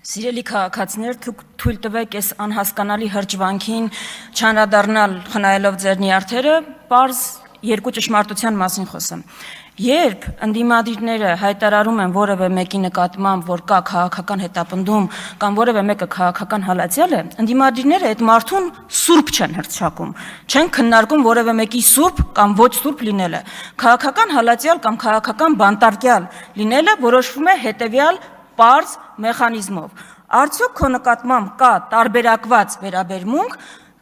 Սիրելի քաղաքացիներ, թույլ տվեք այս անհասկանալի հրճվանքին չանդրադառնալ խնայելով ձեր նյարդերը, պարզ երկու ճշմարտության մասին խոսեմ։ Երբ ընդդիմադիրները հայտարարում են որևէ մեկի նկատմամբ, որ կա քաղաքական հետապնդում կամ որևէ մեկը քաղաքական հալածյալ է, ընդդիմադիրները այդ մարդուն սուրբ չեն հռչակում, չեն քննարկում որևէ մեկի սուրբ կամ ոչ սուրբ լինելը։ Քաղաքական հալածյալ կամ քաղաքական բանտարկյալ լինելը որոշվում է հետևյալ պարզ մեխանիզմով։ Արդյոք քո նկատմամբ կա տարբերակված վերաբերմունք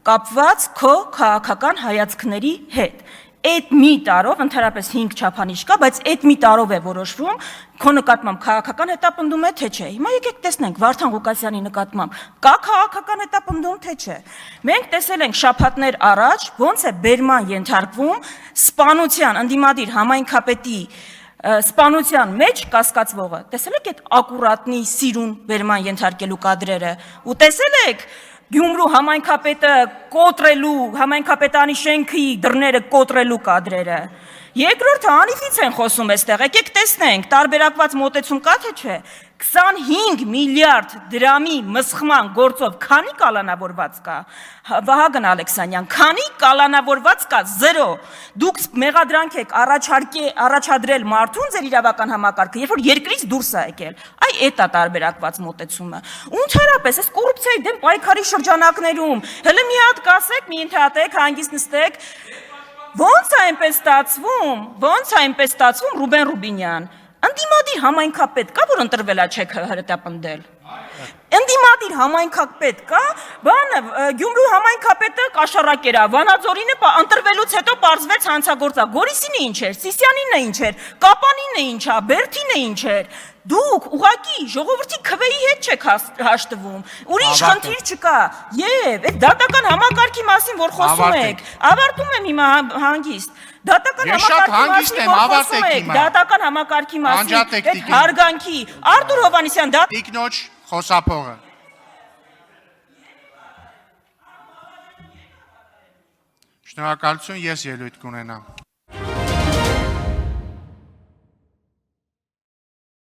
կապված քո քաղաքական հայացքների հետ։ Այդ մի տարով, ընդհանրապես 5 չափանիշ կա, բայց այդ մի տարով է որոշվում քո նկատմամբ քաղաքական հետապնդում է, թե չէ։ Հիմա եկեք տեսնենք Վարդան Ղուկասյանի նկատմամբ կա քաղաքական հետապնդում, թե չէ։ Մենք տեսել ենք շաբաթներ առաջ, ոնց է բերման ենթարկվում սպանության ընդդիմադիր համայնքապետի սպանության մեջ կասկածվողը, տեսել եք այդ ակուրատնի սիրուն բերման ենթարկելու կադրերը, ու տեսել եք Գյումրու համայնքապետը կոտրելու, համայնքապետանի շենքի դռները կոտրելու կադրերը։ Երկրորդը անիվից են խոսում այստեղ, եկեք տեսնենք, տարբերակված մոտեցում կա թե չէ, 25 միլիարդ դրամի մսխման գործով քանի կալանավորված կա, Վահագն Ալեքսանյան, քանի կալանավորված կա, 0, դուք մեղադրանք եք առաջադրել մարդուն ձեր իրավական համակարգը, երբ որ երկրից դուրս է եկել, այ էդ է տարբերակված մոտեցումը, ու ընդհանրապես այս կոռուպցիայի դեմ պայքարի շրջանակներում, հələ մի հատ կասեք, մի ընդհատեք, հանգիստ նստեք, ոնց է այնպես ստացվում Ռուբեն Ռուբինյան, ընդդիմադիր համայնքապետ կա, որ ընտրվել է չեք հետապնդել, ընդդիմադիր համայնքապետ կա, Գյումրու համայնքապետը կաշառակեր է, Վանաձորինը ընտրվելուց հետո պարզվեց հանցագործ է, Գորիսինը ինչ էր, Սիսյանինը ինչ էր, Կապանինը ինչ է, Բերթինը ինչ էր, դուք ուղղակի ժողովրդի քվեի հետ չեք հաշտվում, ուրիշ խնդիր չկա, եւ այդ դատական համակարգի մասին, որ խոսում եք, ավարտում եմ հիմա հանգիստ, դատական համակարգի մասին, այդ հարգանքի, Արտուր Հովհաննիսյան, Տիկնոջ խոսափողը։ Շնորհակալություն, ես ելույթ կունենամ։